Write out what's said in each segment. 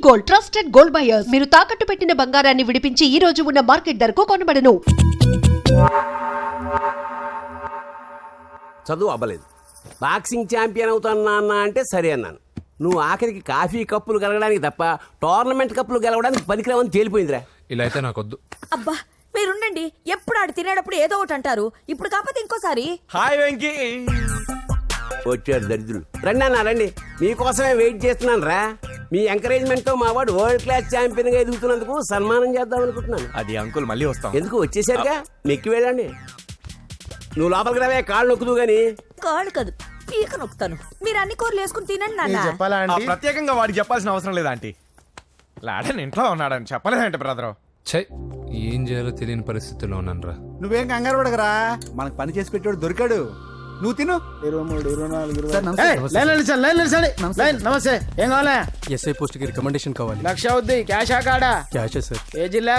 Gold, trusted gold buyers. మీరు తాకట్టు పెట్టిన బంగారాన్ని విడిపించి ఈ రోజు ఉన్న మార్కెట్ ధరకు కొనబడను. చదువు అవ్వలేదు, బాక్సింగ్ ఛాంపియన్ అవుతాను నాన్న అంటే సరే అన్నాను. నువ్వు ఆఖరికి కాఫీ కప్పులు గెలవడానికి తప్ప టోర్నమెంట్ కప్పులు గెలవడానికి పనికిరావని తేలిపోయిందిరా. ఇలా అయితే నాకొద్దు. అబ్బా మీరుండండి, ఎప్పుడు ఆడు తినేటప్పుడు ఏదో ఒకటి అంటారు. ఇప్పుడు కాకపోతే ఇంకోసారి. హాయ్ వెంకీ. వచ్చారు దరిద్రులు. రండి అన్న రండి, మీకోసమే వెయిట్ చేస్తున్నాను రా. మీ ఎంకరేజ్మెంట్ తో మా వాడు వరల్డ్ క్లాస్ ఛాంపియన్ గా ఎదుగుతున్నందుకు సన్మానం చేద్దాం అనుకుంటున్నాను. అది అంకుల్ మళ్ళీ వస్తాం. ఎందుకు వచ్చేసరిగా మెక్కి వెళ్ళండి. నువ్వు లోపలికి రావే, కాళ్ళు నొక్కుదు గాని. కాళ్ళు కాదు, పీక నొక్కుతాను. మీరు అన్ని కూరలు వేసుకుని తినండి నాన్న. ప్రత్యేకంగా వాడికి చెప్పాల్సిన అవసరం లేదా ఆంటీ? లాడన్ ఇంట్లో ఉన్నాడని చెప్పలేదంటే బ్రదర్. ఛై, ఏం చేయాలో తెలియని పరిస్థితుల్లో ఉన్నానురా. నువ్వేం కంగారు పడకరా, మనకు పని చేసి పెట్టాడు దొరికాడు. నువ్వు తిను. 23, 24 నమస్తే. ఏం కావాలా? ఎస్ఐ పోస్ట్ కి రికమెండేషన్ కావాలి. 1,00,000 అవుద్ది. క్యాషా కాడా? క్యాషే సార్. ఏ జిల్లా?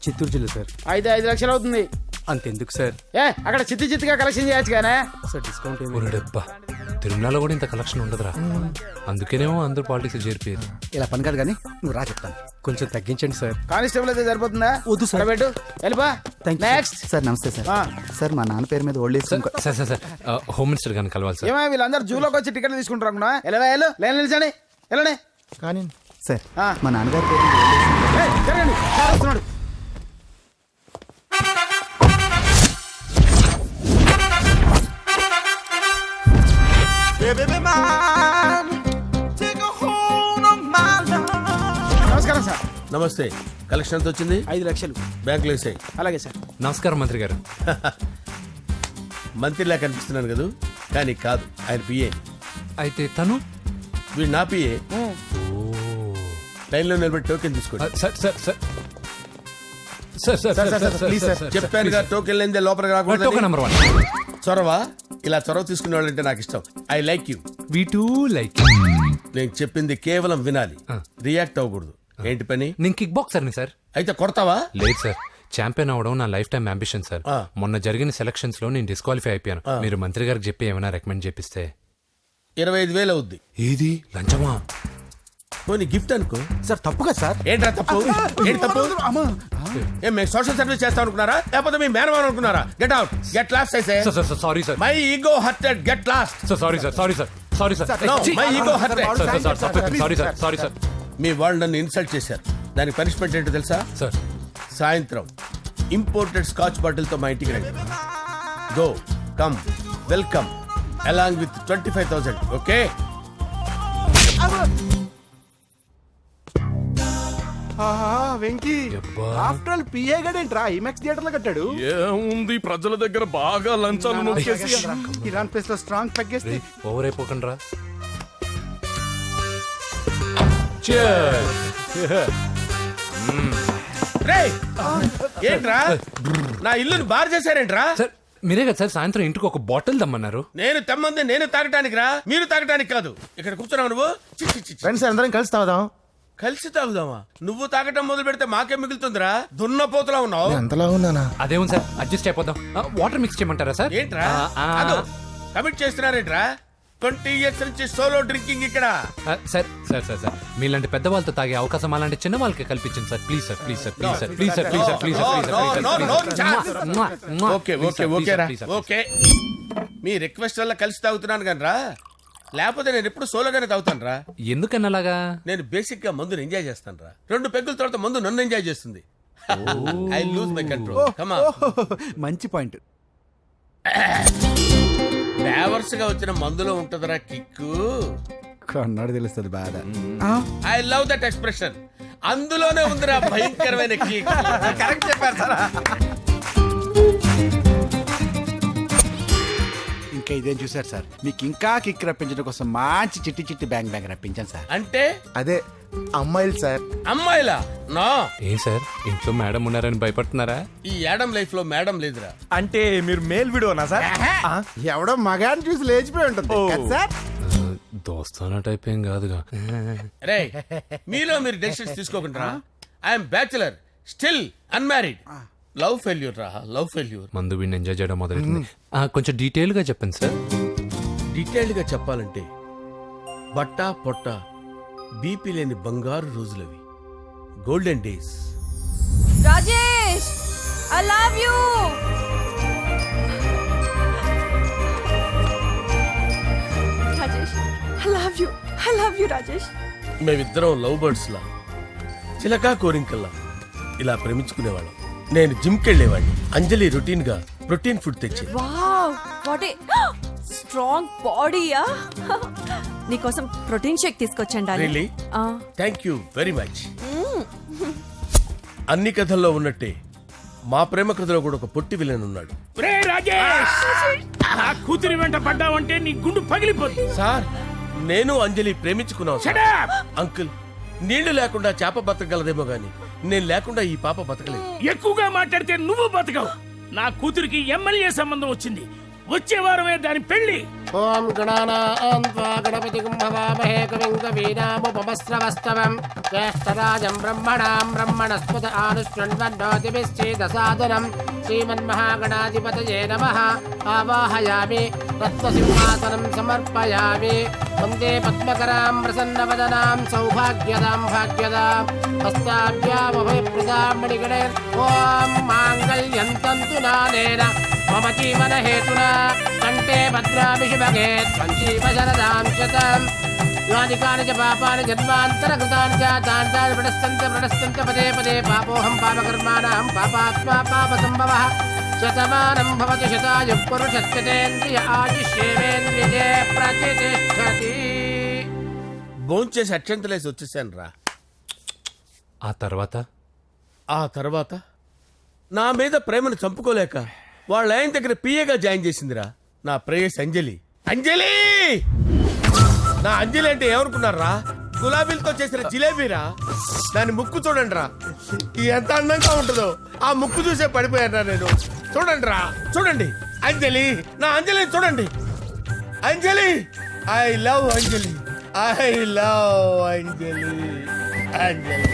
చిత్తూరు జిల్లా సార్. 5 లక్షలు అవుతుంది. అంతెందుకు సార్? అక్కడ చిత్తుగా కలెక్షన్ చేయొచ్చు కానీ సార్ డిస్కౌంట్ ఏమి? ఒరేడబ్బా, తిరుమలలో కూడా ఇంత కలెక్షన్ ఉండదురా. అందుకేనేమో అందరూ పాలిటిక్స్ చేరిపోయారు. ఇలా పని కాదు కానీ నువ్వు రా చెప్తాను. కొంచెం తగ్గించండి సార్. కానిస్టేబుల్ అయితే సరిపోతుందా? వద్దు సార్. పెట్టు వెళ్ళిపా. నెక్స్ట్. సార్ నమస్తే సార్. సార్ మా నాన్న పేరు మీద old age sir sir sir home minister గారిని కలవాలి సార్. ఏమో వీళ్ళందరూ జూలోకి వచ్చి టికెట్లు తీసుకుంటారు అనుకున్నా. వెళ్ళు లైన్ నిలిచండి. వెళ్ళండి. కానీ సార్ మా నాన్నగారి పేరు మీద ఓల్డ్ ఏజ్ జరగండి. సార్ వస్తున్నాడు. నమస్కారం సార్. నమస్తే. కలెక్షన్ ఎంత వచ్చింది? 5 లక్షలు. బ్యాంకులో వేసాయి. అలాగే సార్. నమస్కారం మంత్రి గారు. మంత్రిలా కనిపిస్తున్నాను కదా, కానీ కాదు, ఆయన పిఏ. అయితే తను వీడు నా పిఏ. లైన్లో నిలబడి టోకెన్ తీసుకోండి. Sir sir sir sir sir sir please sir. చెప్పానుగా, టోకెన్ లేనిదే లోపలికి రాకూడదు. Token number 1. చొరవ. ఇలా చొరవ తీసుకునే వాళ్ళంటే నాకు ఇష్టం. I like you. We two like. నేను చెప్పింది కేవలం వినాలి, రియాక్ట్ అవ్వకూడదు. ఏంటి పని? నేను కిక్ బాక్సర్ని సార్. అయితే కొడతావా? లేదు సార్, ఛాంపియన్ అవడం నా లైఫ్ టైం అంబిషన్ సార్. మొన్న జరిగిన సెలక్షన్స్ లో నేను డిస్క్వాలిఫై అయిపోయాను. మీరు మంత్రి గారికి చెప్పి ఏమైనా రికమెండ్ చేపిస్తే. 25,000 అవుద్ది. ఏది లంచమా? పోనీ గిఫ్ట్ అనుకో. సార్ తప్పు కదా సార్. ఏంట్రా తప్పు? ఏంటి తప్పు? ఏం మేము సోషల్ సర్వీస్ చేస్తాం అనుకున్నారా, లేకపోతే మీ మేనమాన్ అనుకున్నారా? Get out, get lost. Sorry sir. My ego hurted, get lost. Sorry sir. Sorry sir. My ego hurted. Sorry sir. మీ వాళ్ళు నన్ను ఇన్సల్ట్ చేశారు. దానికి పనిష్మెంట్ ఏంటో తెలుసా? సార్, సాయంత్రం ఇంపోర్టెడ్ స్కాచ్ బాటిల్ తో మా ఇంటికి రండి. Go come welcome along with 25,000. Okay? Venky after all PA గడేంట్రా ఇమెక్స్ థియేటర్ లో కట్టాడు. ఏముంది, ప్రజల దగ్గర బాగా లంచాలు నొక్కేసి ఇరాన్ ప్లేస్ లో స్ట్రాంగ్ తగ్గేస్తే ఓవర్ అయిపోకండి రా. రేయ్, ఏంట్రా నా ఇల్లుని బార్ చేశారేంట్రా? సార్ మీరే కదా సార్ సాయంత్రం ఇంటికి ఒక బాటిల్ దమ్మన్నారు. నేను తెమ్మంది నేను తాగటానికి రా, మీరు తాగటానికి కాదు. ఇక్కడ కూర్చున్నావు నువ్వు. ఫ్రెండ్స్ అందరం కలిసి తాగుదాం. కలిసి తాగుదామా? నువ్వు తాగటం మొదలు పెడితే మాకే మిగులుతుందిరా. దున్నపోతులా ఉన్నావు. ఎంతలా ఉన్నానా? అదేమో సార్, అడ్జస్ట్ అయిపోదాం. వాటర్ మిక్స్ చేయమంటారా సార్? ఏంట్రా కమిట్ చేస్తున్నారేంట్రా? 20 years నుంచి సోలో డ్రింకింగ్ ఇక్కడ. సార్ సార్ సార్ సార్ మీలాంటి పెద్ద వాళ్ళతో తాగే అవకాశం అలాంటి చిన్న వాళ్ళకి కల్పించండి sir. Please sir, please sir, please sir, please sir, please sir, please sir. Okay, me request వల్ల కలిసి తాగుతున్నాను కానీ రా, లేకపోతే నేను ఎప్పుడు సోలోగానే తాగుతాను రా. ఎందుకన్నా అలాగా? నేను బేసిక్ గా మందుని ఎంజాయ్ చేస్తాను రా. 2 పెగ్గుల తర్వాత మందు నన్ను ఎంజాయ్ చేస్తుంది. I lose my control. Come on. మంచి పాయింట్. ఫ్లేవర్స్ గా వచ్చిన మందులో ఉంటదరా కిక్కు. కన్నాడు తెలుస్తుంది బాధ. I love that expression. అందులోనే ఉందిరా భయంకరమైన కిక్. కరెక్ట్ చెప్పారు సార్. ఇంకా ఇదేం చూసారు సార్, మీకు ఇంకా కిక్ రప్పించడం కోసం మంచి చిట్టి చిట్టి బ్యాంగ్ బ్యాంగ్ రప్పించాను సార్. అంటే అదే అమ్మాయిలు సార్. అమ్మాయిలా? నో. ఏం సార్ ఇంట్లో మేడం ఉన్నారని భయపడుతున్నారా? ఈ యాడమ్ లైఫ్ లో మేడం లేదురా. అంటే మీరు మేల్ వీడియోనా సార్? ఎవడో మగాన్ని చూసి లేచిపోయి ఉంటుంది కదా సార్. దోస్తానా టైప్ ఏం కాదుగా. రే, మీలో మీరు డెసిషన్స్ తీసుకోకుండా. I'm bachelor, still unmarried. Love failure రా, లవ్ ఫెయిల్యూర్. మందు వీడిని ఎంజాయ్ చేయడం మొదలైంది. కొంచెం డీటెయిల్ గా చెప్పండి సార్. డీటెయిల్డ్ గా చెప్పాలంటే బట్టా పొట్ట బీపీ లేని బంగారు రోజులవి, golden days. Rajesh I love you. Rajesh I love you, I love you Rajesh. మేమిద్దరం లవ్ బర్డ్స్ లా, చిలకా కోరింకల్లా ఇలా ప్రేమించుకునేవాళ్ళం. నేను జిమ్కి వెళ్ళేవాడిని, అంజలి రొటీన్ గా ప్రోటీన్ ఫుడ్ తెచ్చేది. వావ్ వాట్ ఏ స్ట్రాంగ్ బాడీయా. నీకోసం ప్రోటీన్ షేక్ తీసుకొచ్చండి. Really? Thank you very much. అన్ని కథల్లో ఉన్నట్టే మా ప్రేమ కథలో కూడా ఒక పొట్టి విలన్ ఉన్నాడు. కూతురి వెంట పడ్డావంటే నీ గుండు పగిలిపోతుంది. సార్ నేను అంజలి ప్రేమించుకున్నాను సార్. అంకుల్, నీళ్లు లేకుండా చేప బతకగలదేమో గాని నేను లేకుండా ఈ పాప బతకలేదు. ఎక్కువగా మాట్లాడితే నువ్వు బతకవు. నా కూతురికి ఎమ్మెల్యే సంబంధం వచ్చింది, వచ్చే వారమే దాని పెళ్లి. ఓం గణపతి కుంభవామహే కవిం కవీనాముపమస్రవస్తవం జ్యేష్ఠరాజం బ్రహ్మణాం బ్రహ్మణస్పద ఆనుష్ణ్వన్నోతిభిశ్చేదసాదనం శ్రీమన్మహాగణాధిపతయే నమః. ఆవాహయామి రత్నసింహాసనం సమర్పయామి. వందే పద్మకరాం ప్రసన్నవదనాం సౌభాగ్యదాం భాగ్యదాం హస్తాభ్యామభయప్రదాం మణిగణే. ఓం మాంగళ్యం తంతు నానేన మమ జీవన హేతునా కంటే భద్రామి శుభగే సంజీవ శరదాం శతం. యాని కాని చ పాపాని జన్మాంతర కృతాని చ తాని ప్రణశ్యంత పదే పదే పాపోహం పాపకర్మాణం పాపాత్మా పాప సంభవః. శతమానం భవతి శతాయుః పురుషస్యతేంద్రియ ఆయుష్యేవేంద్రియే ప్రతిష్టతి. భోంచేసి అక్షంతలేసి వచ్చేసాను రా. ఆ తర్వాత నా మీద ప్రేమను చంపుకోలేక వాళ్ళ ఆయన దగ్గర పిఏగా జాయిన్ చేసిందిరా నా ప్రేయస్ అంజలి. అంజలి నా అంజలి అంటే ఏమనుకున్నారా? గులాబీలతో చేసిన జిలేబీరా. దాని ముక్కు చూడండి రా, ఎంత అందంగా ఉంటుందో. ఆ ముక్కు చూసే పడిపోయారా నేను. చూడండి రా, చూడండి అంజలి, నా అంజలి చూడండి. Anjali, I love Anjali, I love Anjali. Anjali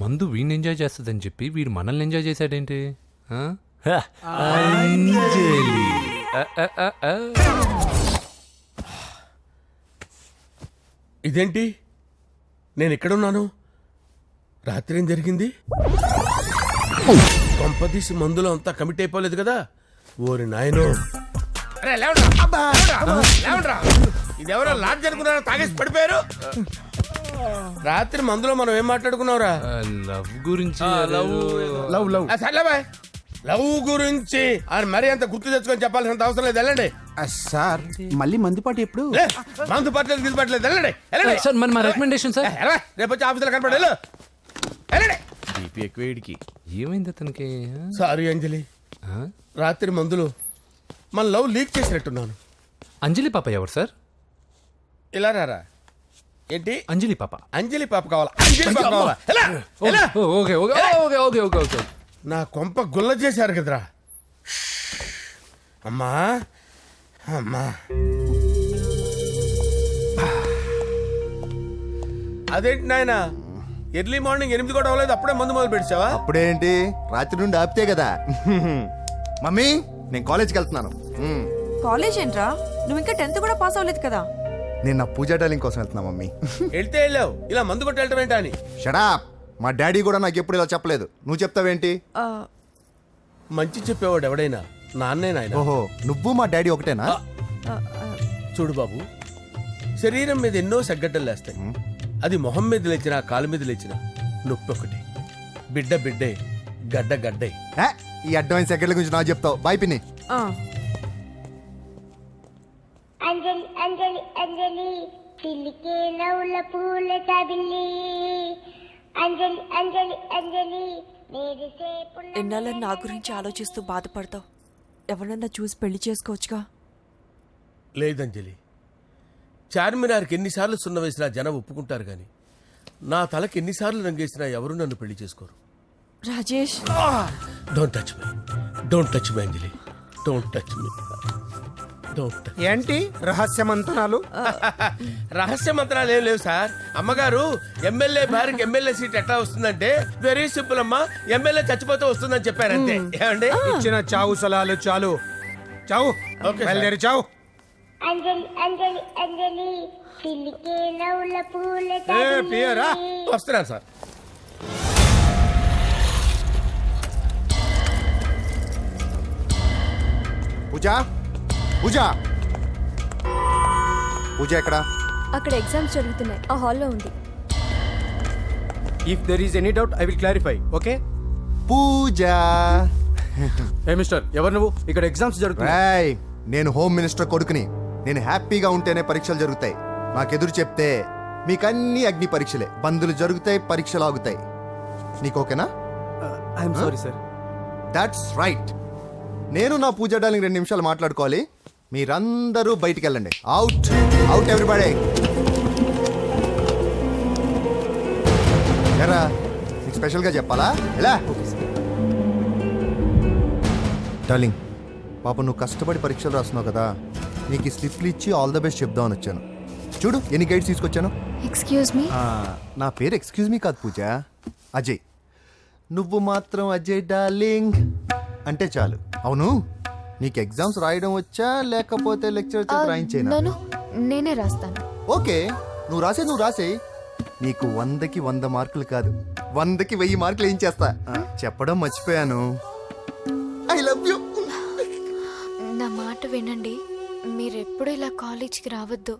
మందు వీడిని ఎంజాయ్ చేస్తుందని చెప్పి వీడు మనల్ని ఎంజాయ్ చేశాడేంటి? ఆ? ఇదేంటి, నేను ఎక్కడున్నాను? రాత్రి ఏం జరిగింది? కొంపదీసి మందులో అంతా కమిట్ అయిపోలేదు కదా? ఓరి నాయనో. ఇదెవరో లాడ్జ్ అనుకున్నారా? తాగేసి పడిపోయారు. రాత్రి మందులో మనం ఏం మాట్లాడుకున్నావురా? లవ్ గురించి. లవ్ గురించి అని మరీ అంత గుర్తు తెచ్చుకొని చెప్పాల్సినంత అవసరం లేదు. వెళ్ళండి సార్ మళ్ళీ మందుపాటి ఎప్పుడు? మందు పట్టలేదు గిల్లు పట్టలేదు. వెళ్ళండి వెళ్ళండి. సార్ మరి మా రికమెండేషన్ సార్. రేపు వచ్చి ఆఫీసులో కనపడి వెళ్ళు. వెళ్ళండి. ఏమైంది అతనికి? సారీ అంజలి, రాత్రి మందులో మన లవ్ లీక్ చేసినట్టున్నాను. అంజలి పాప ఎవరు సార్? ఇలా రారా. ఏంటి అంజలి పాప? అంజలి పాప కావాలా? అంజలి పాప కావాలా? Okay okay okay okay okay okay. నా కొంప గుల్ల చేశారు కదరా. అమ్మా అమ్మా, అదేంటి నాయన, ఎర్లీ మార్నింగ్ 8 కూడా అవ్వలేదు, అప్పుడే మందు మొదలు పెడిచావా? అప్పుడేంటి, రాత్రి నుండి ఆపితే కదా. మమ్మీ నేను కాలేజ్కి వెళ్తున్నాను. కాలేజ్ ఏంట్రా, నువ్వు ఇంకా 10th కూడా పాస్ అవ్వలేదు కదా. నేను నా పూజా టాలింగ్ కోసం వెళ్తున్నా మమ్మీ. వెళ్తే వెళ్ళావు, ఇలా మందు కొట్టి వెళ్ళటం ఏంటా అని. షడా, మా డాడీ కూడా నాకు ఎప్పుడు ఇలా చెప్పలేదు. నువ్వు చెప్తావేంటి? మంచి చెప్పేవాడు ఎవడైనా నాన్నే నాయన. ఓహో, నువ్వు మా డాడీ ఒకటేనా? చూడు బాబు, శరీరం మీద ఎన్నో సగ్గడ్డలు లేస్తాయి. అది మొహం మీద లేచినా కాలు మీద లేచినా నొప్పి ఒకటి. బిడ్డ బిడ్డే, గడ్డ గడ్డే. ఈ అడ్వాన్స్ సెకండ్ల గురించి నాకు చెప్తావు. బాయ్ పిన్ని. అంజలి అంజలి అంజలి పిల్లికే నవ్వుల పూల తబిల్లి. అంజలి అంజలి అంజలి ఎన్నాళ్ళని నా గురించి ఆలోచిస్తూ బాధపడతావు. ఎవరన్నా చూసి పెళ్లి చేసుకోవచ్చుగా. లేదంజలి, చార్మినార్కి ఎన్నిసార్లు సున్న వేసినా జనం ఒప్పుకుంటారు గాని నా తలకి ఎన్నిసార్లు రంగేసినా ఎవరు నన్ను పెళ్లి చేసుకోరు. Rajesh, don't touch me, don't touch me Anjali, don't touch me. ఏంటి రహస్య మంత్రాలు? రహస్య మంత్రాలు ఏం లేవు సార్. అమ్మగారు ఎమ్మెల్యే భార్యకి ఎమ్మెల్యే సీట్ ఎట్లా వస్తుందంటే వెరీ సింపుల్ అమ్మా, ఎమ్మెల్యే చచ్చిపోతే వస్తుందని చెప్పారంతే. ఏమండి, ఇచ్చిన చావు సలాలు చాలు. చావు, బయలుదేరి చావు. అంజలి అంజలి అంజలి చిల్లికే నవ్వుల పూల పియరా తబిల్లి వస్తున్నాను సార్. పూజ పూజ పూజ ఎక్కడ? అక్కడ ఎగ్జామ్స్ జరుగుతున్నాయి, ఆ హాల్లో ఉంది. If there is any doubt I will clarify. Okay Pooja hey mister, ఎవరు నువ్వు? ఇక్కడ ఎగ్జామ్స్ జరుగుతున్నాయి. రాయ్, నేను హోమ్ మినిస్టర్ కొడుకుని. నేను హ్యాపీగా ఉంటేనే పరీక్షలు జరుగుతాయి. నాకెదురు చెప్తే మీకన్నీ అగ్ని పరీక్షలే. బందులు జరుగుతాయి, పరీక్షలు ఆగుతాయి. నీకు ఓకేనా? I'm sorry sir. That's right. నేను నా పూజ డార్లింగ్ 2 నిమిషాలు మాట్లాడుకోవాలి. మీరందరూ బయటికి వెళ్ళండి. Out out everybody. ఎరా, నీకు స్పెషల్గా చెప్పాలా? ఎలా డార్లింగ్, పాప నువ్వు కష్టపడి పరీక్షలు రాస్తున్నావు కదా, నీకు ఈ స్లిప్లు ఇచ్చి ఆల్ ద బెస్ట్ చెప్దామని వచ్చాను. చూడు ఎన్ని గైడ్స్ తీసుకొచ్చాను. Excuse me. నా పేరు ఎక్స్క్యూజ్ మీ కాదు పూజ, అజయ్. నువ్వు మాత్రం అజయ్ డార్లింగ్ అంటే చాలు. అవును, నీకు ఎగ్జామ్స్ రాయడం వచ్చా లేకపోతే లెక్చర్ చేసి రాయించేనా? నేనే రాస్తాను. ఓకే, నువ్వు రాసే. నీకు 100కి 100 మార్కులు కాదు, 100కి 1000 మార్కులు ఏం చేస్తా. చెప్పడం మర్చిపోయాను, ఐ లవ్ యూ. నా మాట వినండి, మీరెప్పుడు ఇలా కాలేజ్కి రావద్దు.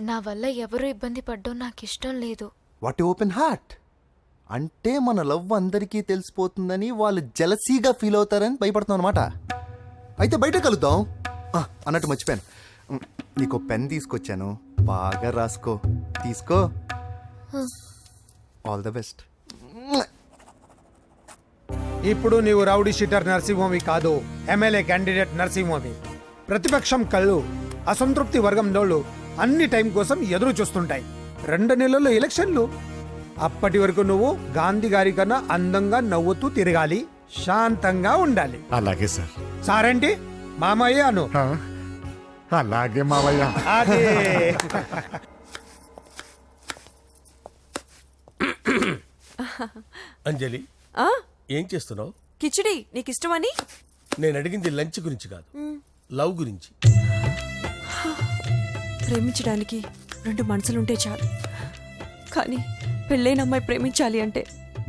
నా వల్ల ఎవరు ఇబ్బంది పడ్డం నాకు ఇష్టం లేదు. వాట్ ఓపెన్ హార్ట్ అంటే మన లవ్ అందరికీ తెలిసిపోతుందని వాళ్ళు జలసీగా ఫీల్ అవుతారని భయపడుతున్నాం అనమాట. అయితే బయట కలుద్దాం. అన్నట్టు మర్చిపోయాను, నీకు పెన్ తీసుకొచ్చాను, బాగా రాసుకో. తీసుకో. All the best. ఇప్పుడు నీవు రౌడీ షీటర్ నరసింహమి కాదు, ఎమ్మెల్యే క్యాండిడేట్ నరసింహమి. ప్రతిపక్షం కళ్ళు, అసంతృప్తి వర్గం నోళ్ళు అన్ని టైం కోసం ఎదురు చూస్తుంటాయి. 2 నెలల్లో ఎలక్షన్లు. అప్పటి వరకు నువ్వు గాంధీ గారి కన్నా అందంగా నవ్వుతూ తిరగాలి, శాంతంగా ఉండాలి. అలాగే సార్. సారేంటి మామయ్య అను. అలాగే మావయ్య. అదే. అంజలి, ఏం చేస్తున్నావు? కిచిడి నీకు ఇష్టమని. నేను అడిగింది లంచ్ గురించి కాదు, లవ్ గురించి. ప్రేమించడానికి 2 మనసులుంటే చాలు, కానీ పెళ్ళైన అమ్మాయి ప్రేమించాలి అంటే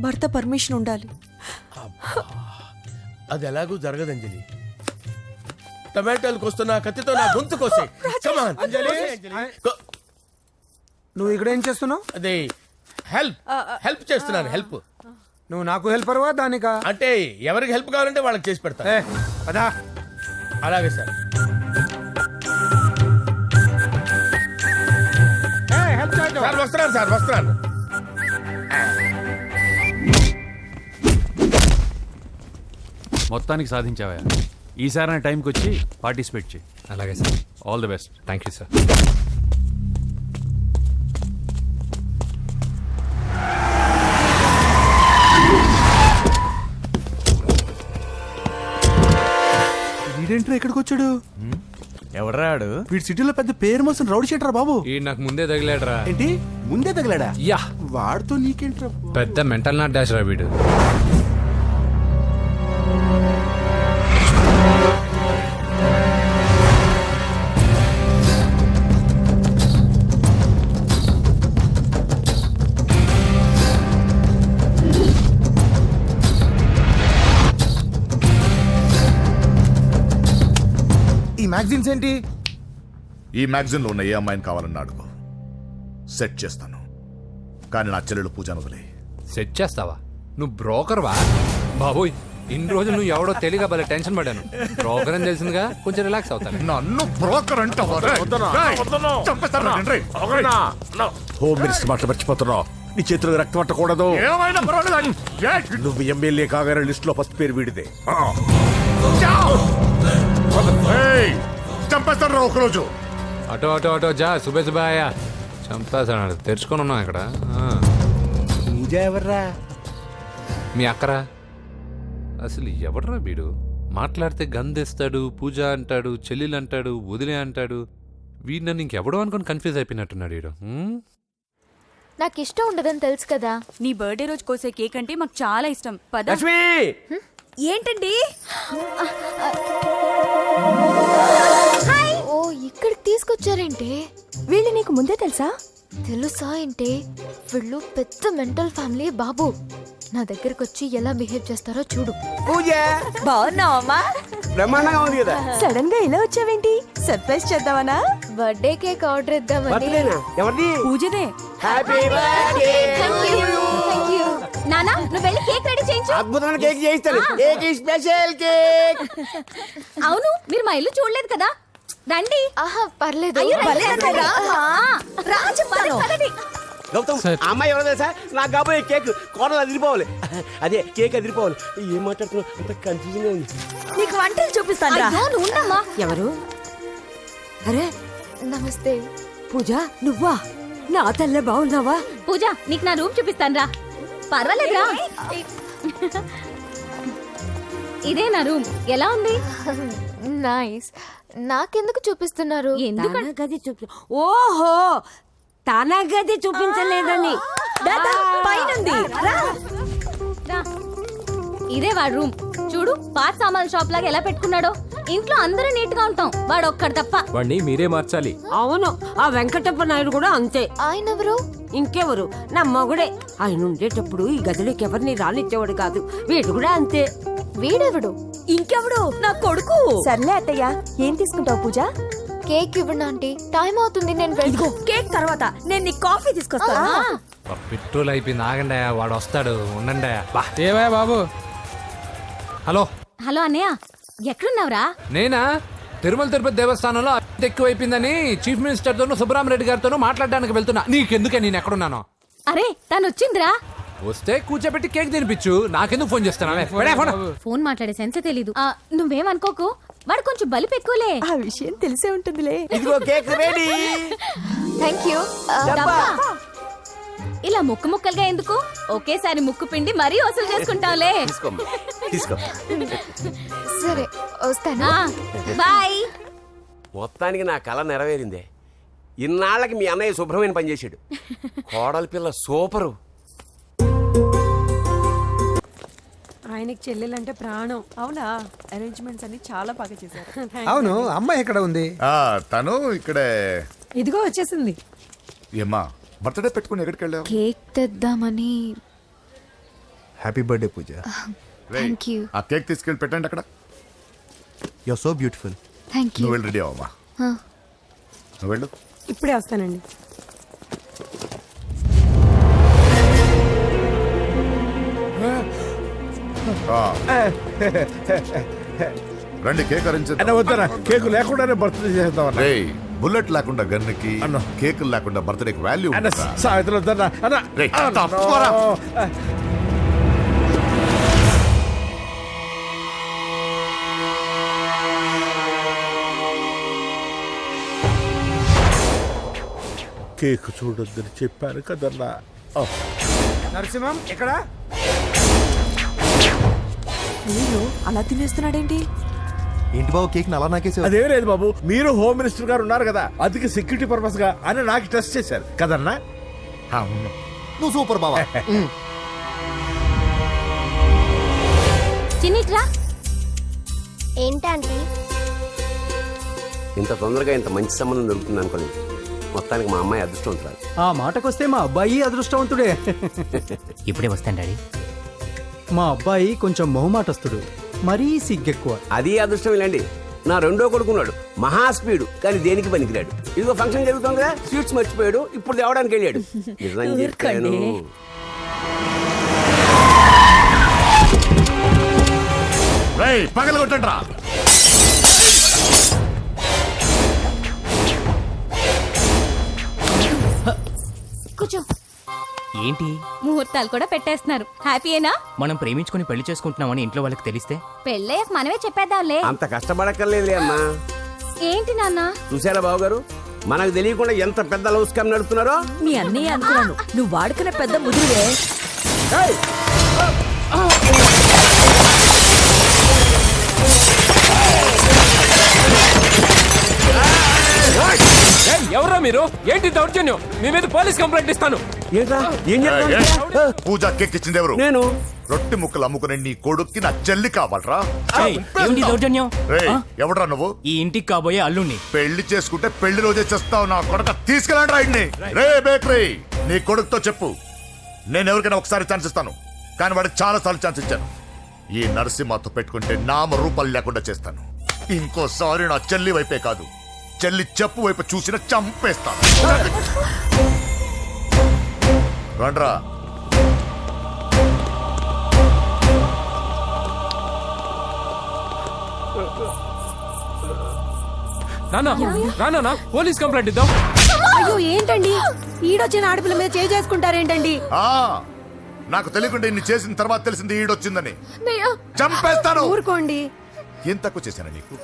భర్త పర్మిషన్ ఉండాలి. అది ఎలాగూ జరగదు అంజలి. టమాటాలకు వస్తున్న కత్తితో నా గొంతు కోసే. Come on. అంజలి, నువ్వు ఇక్కడ ఏం చేస్తున్నావు? అదే హెల్ప్ చేస్తున్నాను. హెల్ప్ నువ్వు నాకు హెల్పర్వా దానికా? అంటే ఎవరికి హెల్ప్ కావాలంటే వాళ్ళకి చేసి పెడతా. పదా. అలాగే సార్. సార్ వస్తున్నాను. మొత్తానికి సాధించావా? ఈసారి టైంకి వచ్చి పార్టిసిపేట్ చేయి. అలాగే sir. All the best. Thank you sir. వీడేంట్రా ఇక్కడికి వచ్చాడు? ఎవడ్రాడు? వీడి సిటీలో పెద్ద పేరు మోసిన రౌడీ షీటర్ బాబు. ఈ నాకు ముందే తగిలాడరా. ఏంటి ముందే తగిలాడా? యా, వాడితో నీకేంట్రా? పెద్ద మెంటల్ నాట్ డాష్ రా వీడు. ఈ మ్యాగజైన్స్ ఏంటి? ఈ మ్యాగజైన్లో ఉన్న ఏ అమ్మాయిని కావాలని అడుగు, సెట్ చేస్తాను. కానీ నా చెల్లెలు పూజను వదిలే. సెట్ చేస్తావా? నువ్వు బ్రోకర్వా? బాబోయ్, ఇన్ని రోజులు నువ్వు ఎవడో తెలియక భలే టెన్షన్ పడ్డాను. బ్రోకర్ అని తెలిసిందిగా కొంచెం రిలాక్స్ అవుతాను. నన్ను బ్రోకర్ అంటావా? హోమ్ మినిస్టర్ మాట మర్చిపోతున్నావు. నీ చేతులకు రక్తం పట్టకూడదు. నువ్వు ఎమ్మెల్యే కాగానే లిస్ట్ లో ఫస్ట్ పేరు వీడిదే. చంపేస్తాను ఒకరోజు. అటో జా సుబే సుబాయా చంపేస్తాడు. తెరుచుకొని ఉన్నాం ఇక్కడ. పూజ ఎవర్రా? మీ అక్కరా? అసలు ఎవడరా వీడు? మాట్లాడితే గంధేస్తాడు, పూజ అంటాడు, చెల్లెలు అంటాడు, వదిలే అంటాడు. వీడు నన్ను ఇంకెవడో అనుకుని కన్ఫ్యూజ్ అయిపోయినట్టున్నాడు వీడు. నాకు ఇష్టం ఉండదని తెలుసు కదా. నీ బర్త్డే రోజు కోసే కేక్ అంటే మాకు చాలా ఇష్టం. పద. లక్ష్మి, ఏంటండి? ఓ, ఈ ఇక్కడికి తీసుకొచ్చారేంటి? వీళ్ళు నీకు ముందే తెలుసా? తెలుసా ఏంటి? వీళ్ళు పెద్ద మెంటల్ ఫ్యామిలీ బాబు. నా దగ్గరకు వచ్చి ఎలా బిహేవ్ చేస్తారో చూడు. పూజ బాగున్నావమ్మా? బ్రహ్మాండంగా ఉంది కదా. సడన్ గా ఇలా వచ్చావేంటి? సర్ప్రైజ్ చేద్దామనా? బర్త్డే కేక్ ఆర్డర్ ఇద్దామని. బర్త్డేనా? ఎవరిది? పూజదే. Happy birthday. Thank you. నానా నువ్వు వెళ్ళి కేక్ రెడీ చేయించు. అద్భుతమైన కేక్ చేయిస్తాను. Cake special cake. అవును మీరు మా ఇల్లు చూడలేదు కదా, రండి. ఆహా పర్లేదు. గౌతమ్ ఆ అమ్మాయి ఎవరో తెలుసా? నాకు కాబోయే కేక్ కోడలు అదిరిపోవాలి. అదే కేక్ అదిరిపోవాలి. ఏం మాట్లాడుతున్నావు? అంత కన్ఫ్యూజన్ గా ఉంది. నీకు వంటలు చూపిస్తాను. ఎవరు? అరే నమస్తే. పూజ నువ్వా? నా తల్లే బాగున్నావా? పూజ నీకు నా రూమ్ చూపిస్తాను రా. పర్వాలేదురా. ఇదే నా రూమ్. ఎలా ఉంది? నైస్. నాకెందుకు చూపిస్తున్నారు? గది చూపి. ఓహో తన గది చూపించలేదని. పైనుంది. ఇదే వాడు రూమ్. చూడు పాత సామాన్ షాప్ లాగా ఎలా పెట్టుకున్నాడో. ఇంట్లో అందరూ నీట్ గా ఉంటాం, వాడు ఒక్కడు తప్ప. వాడిని మీరే మార్చాలి. అవును ఆ వెంకటప్ప నాయుడు కూడా అంతే. ఆయన ఎవరు? ఇంకెవరు? నా మగుడే. ఆయన ఉండేటప్పుడు ఈ గదిలోకి ఎవరిని రానిచ్చేవాడు కాదు. వీడు కూడా అంతే. వీడెవడు? ఇంకెవడు? నా కొడుకు. సర్లే అత్తయ్య, ఏం తీసుకుంటావు పూజ? కేక్ ఇవ్వండి ఆంటీ, టైం అవుతుంది. నేను వెళ్ళి కేక్ తర్వాత నేను నీ కాఫీ తీసుకొస్తాను. పెట్రోల్ అయిపోయింది, ఆగండి, వాడు వస్తాడు, ఉండండి. ఏవా బాబు? హలో హలో అన్నయ్య, ఎక్కడున్నావురా? నేనా తిరుమల తిరుపతి దేవస్థానంలో అత్యంత ఎక్కువైపోయిందని చీఫ్ మినిస్టర్ తోనూ సుబ్రహ్మరెడ్డి గారితోనూ మాట్లాడడానికి వెళ్తున్నా. నీకెందుకే నేను ఎక్కడున్నాను? అరే తను వచ్చిందిరా. వస్తే కూర్చోబెట్టి కేక్ తినిపించు, నాకెందుకు ఫోన్ చేస్తున్నావే? ఫోన్ మాట్లాడే సెన్స్ తెలీదు. నువ్వేమనుకోకు, వాడు కొంచెం బలిపు ఎక్కువలే. ఆ విషయం తెలిసే ఉంటుందిలే. ఇదిగో కేక్ రెడీ. Thank you. ఇలా ముక్కు ముక్కలుగా ఎందుకు? ఒకేసారి ముక్కు పిండి మరీ వసూలు చేసుకుంటావులే. తీసుకో. సరే వస్తాను. బాయ్. మొత్తానికి నా కళ నెరవేరిందే. ఇన్నాళ్ళకి మీ అన్నయ్య శుభ్రమైన పనిచేసాడు. కోడలి పిల్ల సూపరు. ఆయనకి చెల్లెలంటే ప్రాణం. అవునా? అరేంజ్మెంట్స్ అన్ని చాలా బాగా చేశారు. అవును, అమ్మాయి ఎక్కడ ఉంది? తను ఇక్కడే. ఇదిగో వచ్చేసింది. ఏమ్మా బర్త్డే పెట్టుకుని ఎక్కడికి వెళ్ళావు? కేక్ తెద్దామని. Happy birthday Pooja. Thank you. ఆ కేక్ తీసుకెళ్ళి పెట్టండి అక్కడ. You are so beautiful. Thank you. నువ్వు వెళ్ళి రెడీ అవ్వమ్మా. నువ్వు వెళ్ళు. ఇప్పుడే వస్తానండి. రండి కేక్ అరేంజ్ వద్దరా, కేక్ లేకుండానే బర్త్డే చేద్దాం. బుల్లెట్ లేకుండా గన్నుకి, కేక్ లేకుండా బర్త్డేకి వాల్యూ. సాయంత్రం వద్దన్నా. కేక్ చూడొద్దని చెప్పాను కదన్నా. నరసింహం ఎక్కడ? అలా తినేస్తున్నాడేంటి? ఏంటి బాబు కేక్ అలా నాకేసావు? అదేం లేదు బాబు, మీరు హోమ్ మినిస్టర్ గారు ఉన్నారు కదా, అందుకే సెక్యూరిటీ పర్పస్ గా అని నాకు టెస్ట్ చేశారు కదన్నా. నువ్వు సూపర్ బాబా. చిన్నిట్రా. ఏంటంటే ఇంత తొందరగా ఇంత మంచి సంబంధం దొరుకుతుంది అనుకోలేదు. మొత్తానికి మా అమ్మాయి అదృష్టవంతురాలు. ఆ మాటకొస్తే మా అబ్బాయి అదృష్టవంతుడే. ఇప్పుడే వస్తాను డాడీ. మా అబ్బాయి కొంచెం మొహమాటస్తుడు, మరీ సిగ్గెక్కువ. అది అదృష్టం ఇలాండి. నా రెండో కొడుకున్నాడు, మహా స్పీడు, కానీ దేనికి పనికిరాడు. ఇదిగో ఫంక్షన్ జరుగుతుంది కదా, స్వీట్స్ మర్చిపోయాడు, ఇప్పుడు తేవడానికి వెళ్ళాడు. నిజం చెప్పాను. పగల కొట్టండి రా. కూర్చో. ఏంటి ముహూర్తాలు కూడా పెట్టేస్తున్నారు. హ్యాపీయేనా? మనం ప్రేమించుకుని పెళ్లి చేసుకుంటున్నామని ఇంట్లో వాళ్ళకి తెలిస్తే? పెళ్ళయ్యాక మనమే చెప్పేద్దాంలే. అంత కష్టపడక్కర్లేదులే అమ్మా. ఏంటి నాన్న? చూసారా బాబు గారు, మనకు తెలియకుండా ఎంత పెద్ద లవ్ స్కామ్ నడుపుతున్నారో. మీ అన్నయ్య అనుకున్నాను, నువ్వు వాడుకునే పెద్ద ముదురువే. ఎవరా మీరు? ఏంటి దౌర్జన్యం? మీ మీద పోలీస్ కంప్లైంట్ ఇస్తాను. ఏంట్రా? ఏం చేస్తావు? పూజ కేక్ ఇచ్చింది ఎవరు? నేను. రొట్టె ముక్కలు అమ్ముకునే నీ కొడుక్కి నా చెల్లి కావాలరా? ఏమిటి దౌర్జన్యం? రేయ్, ఎవడ్రా నువ్వు? ఈ ఇంటికి కాబోయే అల్లుణ్ణి. పెళ్లి చేసుకుంటే పెళ్లి రోజే చేస్తావు నా కొడుక. తీసుకెళ్ళండి రాయిడ్ని. రే బేకరీ, నీ కొడుకుతో చెప్పు, నేను ఎవరికైనా ఒకసారి ఛాన్స్ ఇస్తాను, కానీ వాడికి చాలా సార్లు ఛాన్స్ ఇచ్చాను. ఈ నరసింహతో పెట్టుకుంటే నామ రూపాలు లేకుండా చేస్తాను. ఇంకోసారి నా చెల్లి వైపే కాదు, చెల్లి చెప్పు వైపు చూసిన చంపేస్తాను. రండ్రా. నాన్న పోలీస్ కంప్లైంట్ ఇద్దాం. అయ్యో ఏంటండి ఈడొచ్చిన ఆడపిల్ల మీద చేసుకుంటారేంటండి? ఆ, నాకు తెలియకుండా ఇన్ని చేసిన తర్వాత తెలిసింది ఈడొచ్చిందని. చంపేస్తాను. ఊరుకోండి. ఏం తక్కువ చేశాను నీకు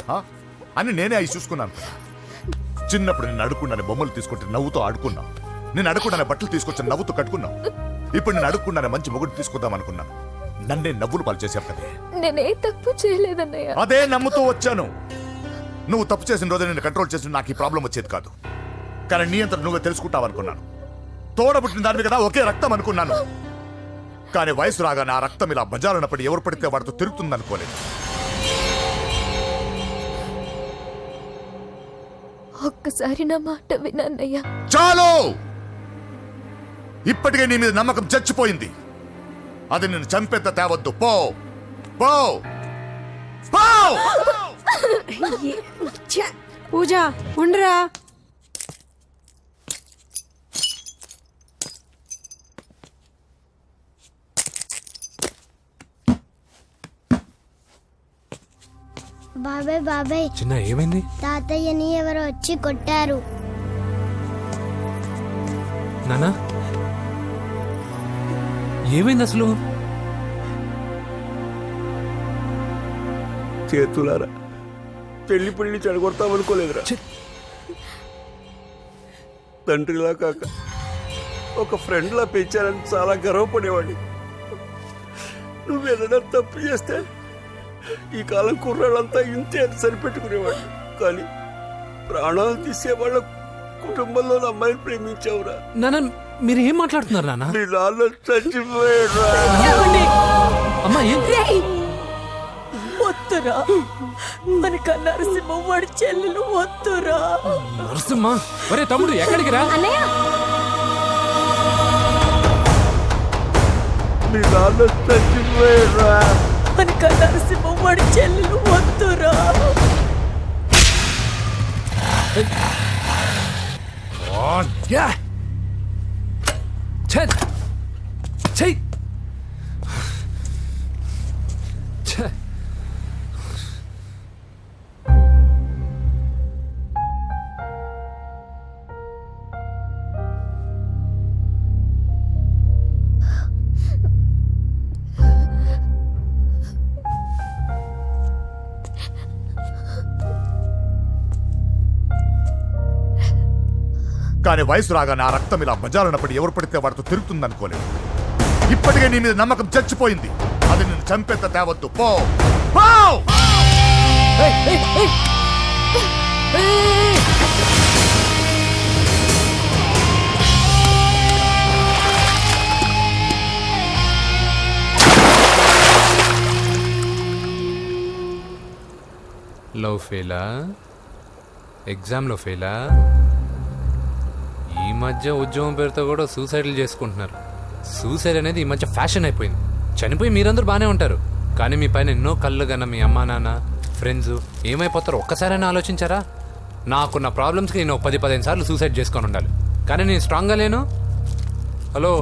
అని నేనే అవి చూసుకున్నాను కదా. చిన్నప్పుడు నేను అడుక్కున్నాను బొమ్మలు తీసుకుంటే నవ్వుతో ఆడుకున్నా, నేను అడుక్కున్నాను బట్టలు తీసుకొచ్చి నవ్వుతో కట్టుకున్నావు. ఇప్పుడు నేను అడుక్కున్నాను మంచి మొగుడు తీసుకుందాం అనుకున్నాను, నన్నే నవ్వులు పాలు చేశావు కదా. నేనే తప్పు చేయలేదన్నయ్య. అదే నమ్ముతూ వచ్చాను. నువ్వు తప్పు చేసిన రోజు నేను కంట్రోల్ చేసిన నాకు ఈ ప్రాబ్లం వచ్చేది కాదు. కానీ నీ అంతా నువ్వే తెలుసుకుంటావు అనుకున్నాను. తోడబుట్టిన దాని కదా ఒకే రక్తం అనుకున్నాను. కానీ వయసు రాగానే ఆ రక్తం ఇలా బజారున్నప్పుడు ఎవరు పడితే వాడితో తిరుగుతుంది అనుకోలేదు. ఒక్కసారి నా మాట వినన్నయ్య. చాలు, ఇప్పటికే నీ మీద నమ్మకం చచ్చిపోయింది. అది నిన్ను చంపేంత తేవద్దు. పో పో పో. పూజ ఉండరా. బాబాయ్ బాబాయ్, చిన్న ఏమైంది? తాతయ్యని ఎవరో వచ్చి కొట్టారు. నానా ఏమైంది అసలు? చేతులారా పెళ్లి పెళ్లి చెడగొడతామనుకోలేదురా. తండ్రిలా కాక ఒక ఫ్రెండ్లా పెంచాలని చాలా గర్వపడేవాడిని. నువ్వేదైనా తప్పు చేస్తే ఈ కాలం కుర్రాళ్ళంతా ఇంతే సరిపెట్టుకునేవాడు. కానీ ప్రాణాలు తీసే వాళ్ళ కుటుంబంలో అమ్మాయిని ప్రేమించావురా. నాన్న మీరు ఏం మాట్లాడుతున్నారు నాన్న? నీ నాన్న చచ్చిపోయాడురా. అమ్మా వద్దురా, మనక నరసింహ వాడి చెల్లెలు వద్దురా. నరసింహ, ఒరే తమ్ముడు ఎక్కడికి రా. నీ నాన్న చచ్చిపోయాడురా. మనక నరసింహ వాడి చెల్లెలు వద్దురా. కానీ వయసు రాగానే ఆ రక్తం ఇలా బజారున్నప్పుడు ఎవరు పడితే వాడితో తిరుగుతుంది అనుకోలేదు. ఇప్పటికే నీ మీద నమ్మకం చచ్చిపోయింది. అది నిన్ను చంపేంత తేవద్దు. పో పో. లవ్ ఫెయిలా? ఎగ్జామ్లో ఫెయిలా? ఈ మధ్య ఉద్యోగం పేరుతో కూడా సూసైడ్లు చేసుకుంటున్నారు. సూసైడ్ అనేది ఈ మధ్య ఫ్యాషన్ అయిపోయింది. చనిపోయి మీరందరూ బాగానే ఉంటారు, కానీ మీ పైన ఎన్నో కళ్ళు కన్నా మీ అమ్మా నాన్న ఫ్రెండ్స్ ఏమైపోతారో ఒక్కసారైనా ఆలోచించారా? నాకున్న ప్రాబ్లమ్స్కి నేను 10-15 సార్లు సూసైడ్ చేసుకొని ఉండాలి, కానీ నేను స్ట్రాంగ్గా లేను. హలో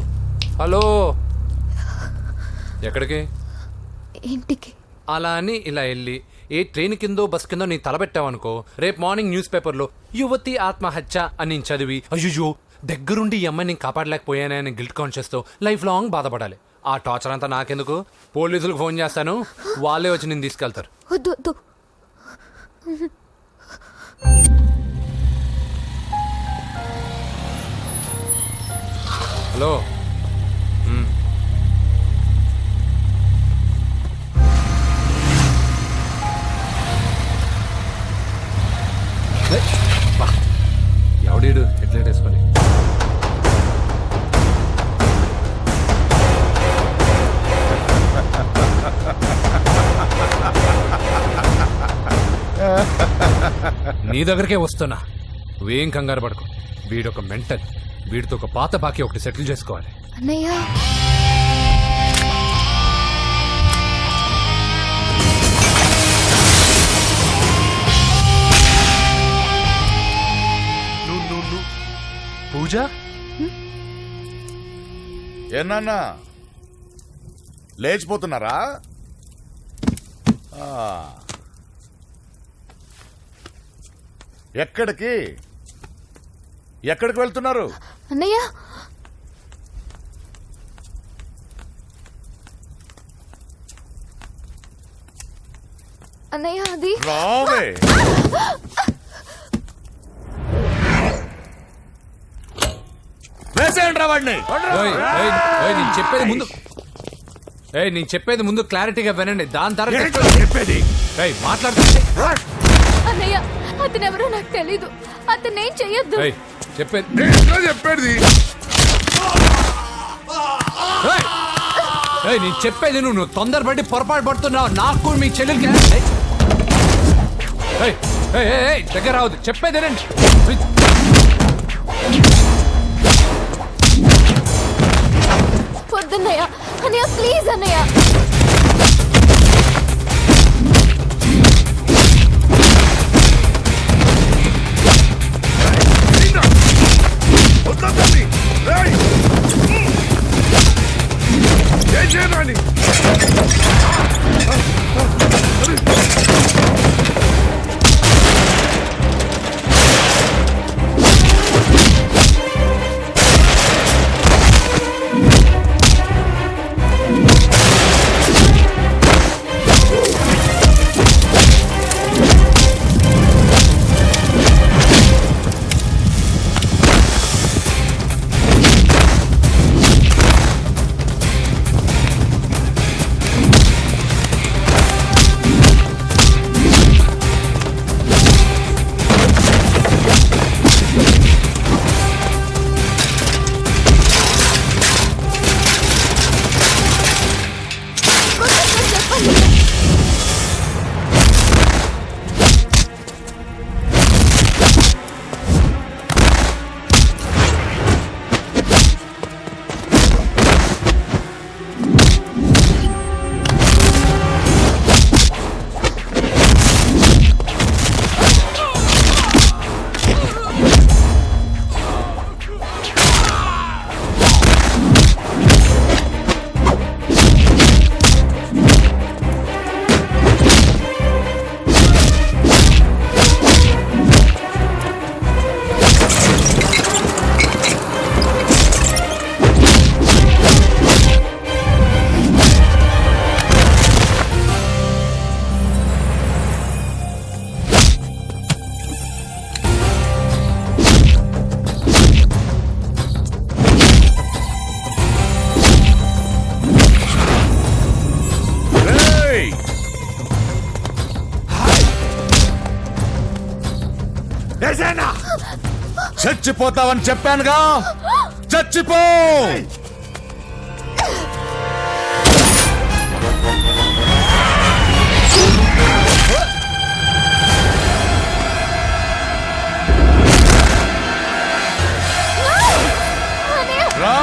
హలో, ఎక్కడికి? ఇంటికి. అలా అని ఇలా వెళ్ళి ఏ ట్రైన్ కిందో బస్ కిందో నీ తలబెట్టావనుకో, రేపు మార్నింగ్ న్యూస్ పేపర్లో యువతి ఆత్మహత్య అని నేను చదివి అయ్యో దగ్గరుండి ఈ అమ్మాయి నేను కాపాడలేకపోయానే అని గిల్ట్ కాన్షియస్తో లైఫ్ లాంగ్ బాధపడాలి. ఆ టార్చర్ అంతా నాకెందుకు? పోలీసులకు ఫోన్ చేస్తాను, వాళ్ళే వచ్చి నేను తీసుకెళ్తారు. వద్దు వద్దు. హలో, ఎవడీడు హెడ్లైట్ వేసుకొని? నీ దగ్గరకే వస్తున్నా. నువ్వేం కంగారు పడకు. వీడొక మెంటల్. వీడితో ఒక పాత బాకీ ఒకటి సెటిల్ చేసుకోవాలి. అన్నయ్య పూజ ఏనా లేచిపోతున్నారా? ఎక్కడికి ఎక్కడికి వెళ్తున్నారు? అన్నయ్య అన్నయ్య అది రావే. వేసేయండిరా వాడిని. నేను చెప్పేది ముందు క్లారిటీగా వినండి. దాని తర్వాత చెప్పేది మాట్లాడుతుంటే అన్నయ్య అతనెవరో నాకు తెలీదు. అతనేం చెయ్యొద్దు. చెప్పేది చెప్పేది నేను చెప్పేది నువ్వు తొందరపడి పొరపాటు పడుతున్నావు. నాకు మీ చెల్లెలకి దగ్గర రావద్దు. చెప్పేది రండి. వద్దన్నయ్య. అన్నయ్య ప్లీజ్ అన్నయ్య. చచ్చిపోతావని చెప్పానుగా. చచ్చిపో. రా.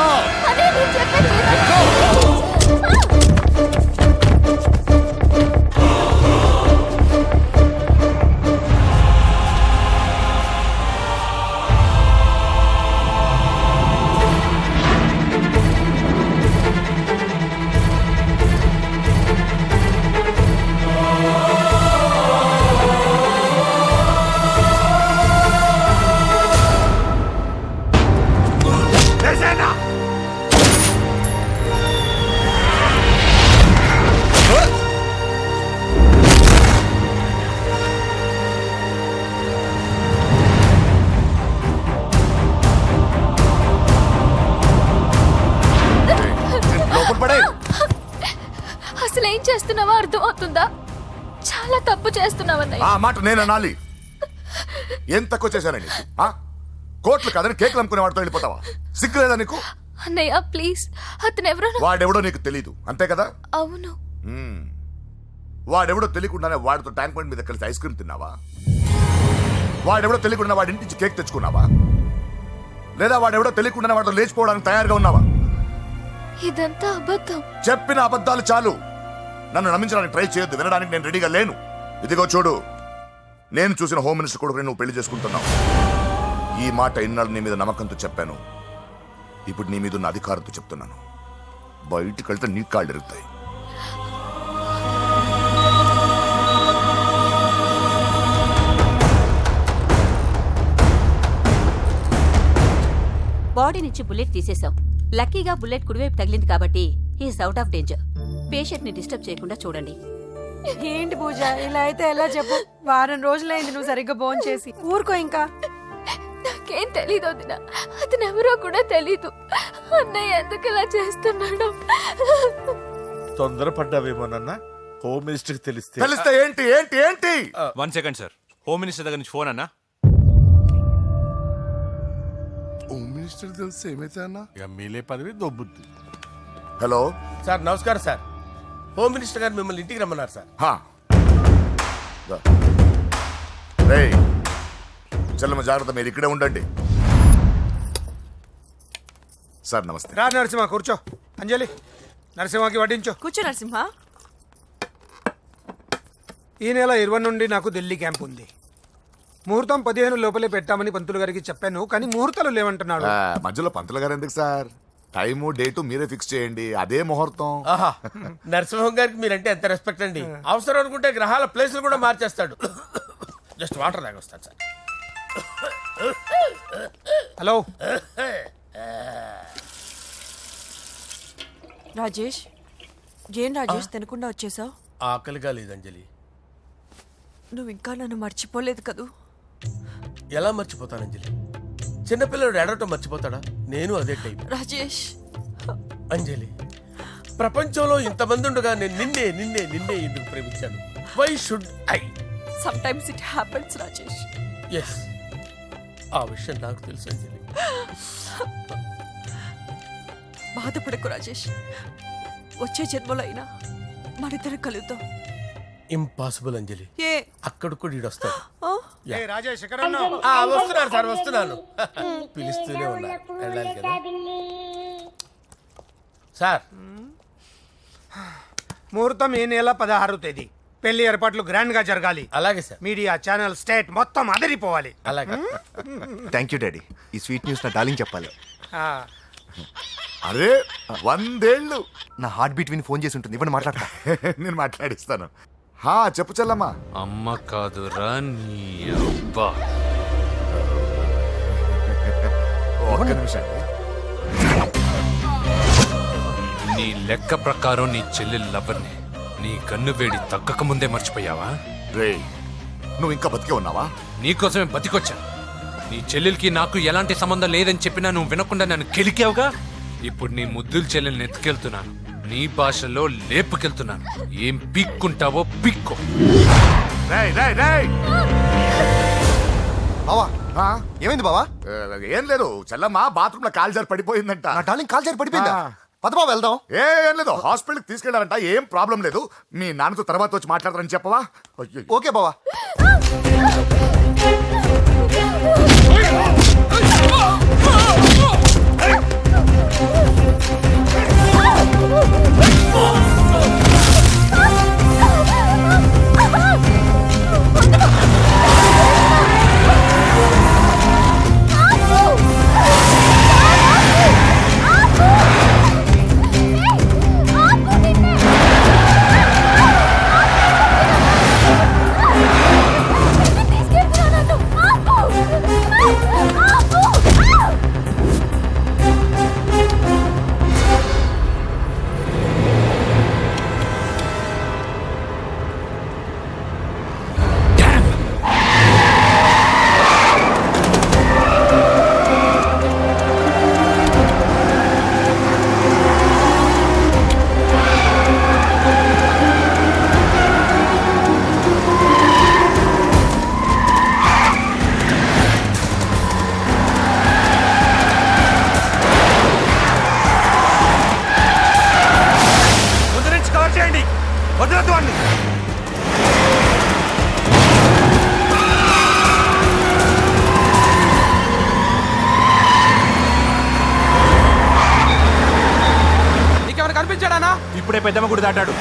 అసలు ఏం చేస్తున్నావో అర్థం అవుతుందా? చాలా తప్పు చేస్తున్నావన్నయ్య. ఆ మాట నేను అనాలి? ఏం తక్కువ చేశానండి? కోట్లు కాదని కేకులు అమ్ముకునే వాడితో వెళ్ళిపోతావా? సిగ్గులేదా నీకు? అన్నయ్య ప్లీజ్. అతనెవరో వాడెవడో నీకు తెలీదు అంతే కదా? అవును. వాడెవడో తెలియకుండానే వాడితో ట్యాంక్ బండ్ మీద కలిసి ఐస్ క్రీమ్ తిన్నావా? వాడెవడో తెలియకుండా వాడి ఇంటి నుంచి కేక్ తెచ్చుకున్నావా? లేదా వాడెవడో తెలియకుండా వాడితో లేచిపోవడానికి తయారుగా ఉన్నావా? ఇదంతా అబద్ధం. చెప్పిన అబద్ధాలు చాలు. నన్ను నమ్మించడానికి ట్రై చేయొద్దు. వినడానికి నేను రెడీగా లేను. ఇదిగో చూడు, నేను చూసిన హోమ్ మినిస్టర్ కొడుకుని నువ్వు పెళ్లి చేసుకుంటున్నావు. ఈ మాట ఇన్నాళ్ళు నీ మీద నమ్మకంతో చెప్పాను. ఇప్పుడు నీ మీద ఉన్న అధికారంతో చెప్తున్నాను. బయటికి వెళ్తే నీ కాళ్ళు ఎరుగుతాయి. బాడీ నుంచి బుల్లెట్ తీసేశాం. లక్కీగా బుల్లెట్ కుడివైపు తగిలింది కాబట్టి he's out of danger. Patient ని డిస్టర్బ్ చేయకుండా చూడండి. ఏంటి పూజ ఇలా అయితే ఎలా చెప్పు? వారం రోజులైంది నువ్వు సరిగ్గా భోజనం చేసి. ఊరుకో ఇంకా. నాకేం తెలీదు వదిన, అతను ఎవరో కూడా తెలీదు. అన్నయ్య ఎందుకు ఇలా చేస్తున్నాడు? తొందరపడ్డావేమోనన్నా. హోమ్ మినిస్టర్ తెలిస్తే ఏంటి ఏంటి ఏంటి? 1 సెకండ్ సార్, హోమ్ మినిస్టర్ దగ్గర నుంచి ఫోన్ అన్నా. హోమ్ మినిస్టర్ తెలిస్తే ఏమైతే అన్నా? ఎమ్మెల్యే పదవి దొబ్బుద్ది. హలో సార్ నమస్కారం సార్. హోమ్ మినిస్టర్ గారు మిమ్మల్ని ఇంటికి రమ్మన్నారు సార్. చెల్లమ్మ జాగ్రత్త, మీరు ఇక్కడే ఉండండి. సార్ నమస్తే. రా నరసింహ, కూర్చో. అంజలి, నరసింహకి వడ్డించో. కూర్చో నరసింహ. ఈ నెల 20 నుండి నాకు ఢిల్లీ క్యాంప్ ఉంది. ముహూర్తం 15 లోపలే పెట్టామని పంతులు గారికి చెప్పాను, కానీ ముహూర్తాలు లేవంటున్నాడు. మధ్యలో పంతులు గారు ఎందుకు సార్? టైము డేటు మీరే ఫిక్స్ చేయండి, అదే ముహూర్తం. నరసింహం గారికి మీరంటే ఎంత రెస్పెక్ట్ అండి. అవసరం అనుకుంటే గ్రహాల ప్లేసులు కూడా మార్చేస్తాడు. జస్ట్ వాటర్ తాగొస్తాను సార్. హలో రాజేష్, ఏం రాజేష్ తినకుండా వచ్చేసావు? ఆకలిగా లేదు అంజలి. నువ్వు ఇంకా నన్ను మర్చిపోలేదు కదూ? ఎలా మర్చిపోతాను అంజలి? చిన్నపిల్లడు ఏడవటం మర్చిపోతాడా? నేను అదే టైప్. రాజేష్ అంజలి, ప్రపంచంలో ఇంతమంది ఉండగా నేను నిన్నే నిన్నే నిన్నే ఎందుకు ప్రేమించాను? Why should I? Sometimes it happens Rajesh. Yes, ఆ విషయం నాకు తెలుసు అంజలి. బాధపడకు రాజేష్, వచ్చే జన్మలో అయినా మనిద్దరం కలుద్దాం. ఇంపాసిబుల్ అంజలి. ఏ అక్కడ కూడా ఈడొస్తాడు. రాజేష్ ఎక్కడ ఉన్నావు? వస్తున్నాను సార్, వస్తున్నాను. పిలుస్తూనే ఉన్నారు, వెళ్ళాలి కదా సార్. ముహూర్తం ఈ నెల 16వ తేదీ. పెళ్లి ఏర్పాట్లు గ్రాండ్ గా జరగాలి. అలాగే సార్. మీడియా ఛానల్ స్టేట్ మొత్తం అదిరిపోవాలి. అలాగే. Thank you daddy. ఈ స్వీట్ న్యూస్ నా డార్లింగ్ చెప్పాలి. అరే 100 ఏళ్ళు. నా హార్ట్ బీట్ విని ఫోన్ చేసి ఉంటుంది. ఇవ్వండి మాట్లాడతా. నేను మాట్లాడిస్తాను. చెప్పు చెల్లమ్మా. అమ్మ కాదురా నీ అబ్బా. ఒక్క నిమిషం. నీ లెక్క ప్రకారం నీ చెల్లెలు లవర్ని నీ కన్ను వేడి తగ్గక ముందే మర్చిపోయావా? రే, నువ్వు ఇంకా బతికే ఉన్నావా? నీకోసమే బతికొచ్చాను. నీ చెల్లెలకి నాకు ఎలాంటి సంబంధం లేదని చెప్పినా నువ్వు వినకుండా నన్ను కెలికావుగా. ఇప్పుడు నీ ముద్దుల చెల్లెల్ని ఎత్తుకెళ్తున్నాను, నీ భాషలో లేపుకెళ్తున్నాను. ఏం పిక్కుంటావో పిక్కో. బావా ఏమైంది బావా? ఏం లేదు, చెల్లమ్మ బాత్రూమ్ లో కాలు జారి పడిపోయిందంట. నా డార్లింగ్ కాల్ చేరి పడిపోయిందా? పద బావ వెళ్దాం. ఏం లేదు, హాస్పిటల్కి తీసుకెళ్ళారంట. ఏం ప్రాబ్లం లేదు. మీ నాన్నతో తర్వాత వచ్చి మాట్లాడతారని చెప్పవా? ఓకే బావా. ఇప్పుడే పెద్దమ్మ గుడి దాటాడు.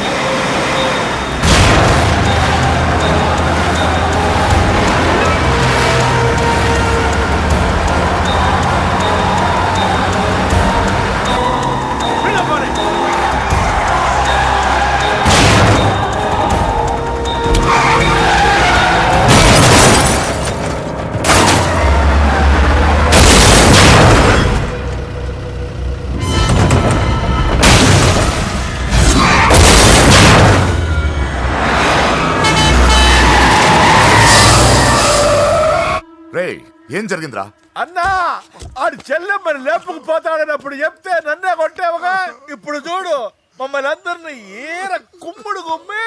రే ఏం జరిగిందిరా? అన్నా ఆడు చెల్లెమ్మని లేపుకుపోతాడన్నప్పుడు చెప్తే నన్నే కొట్టావుగా. ఇప్పుడు చూడు మమ్మల్ని అందరిని ఏర కుమ్ముడు గుమ్మి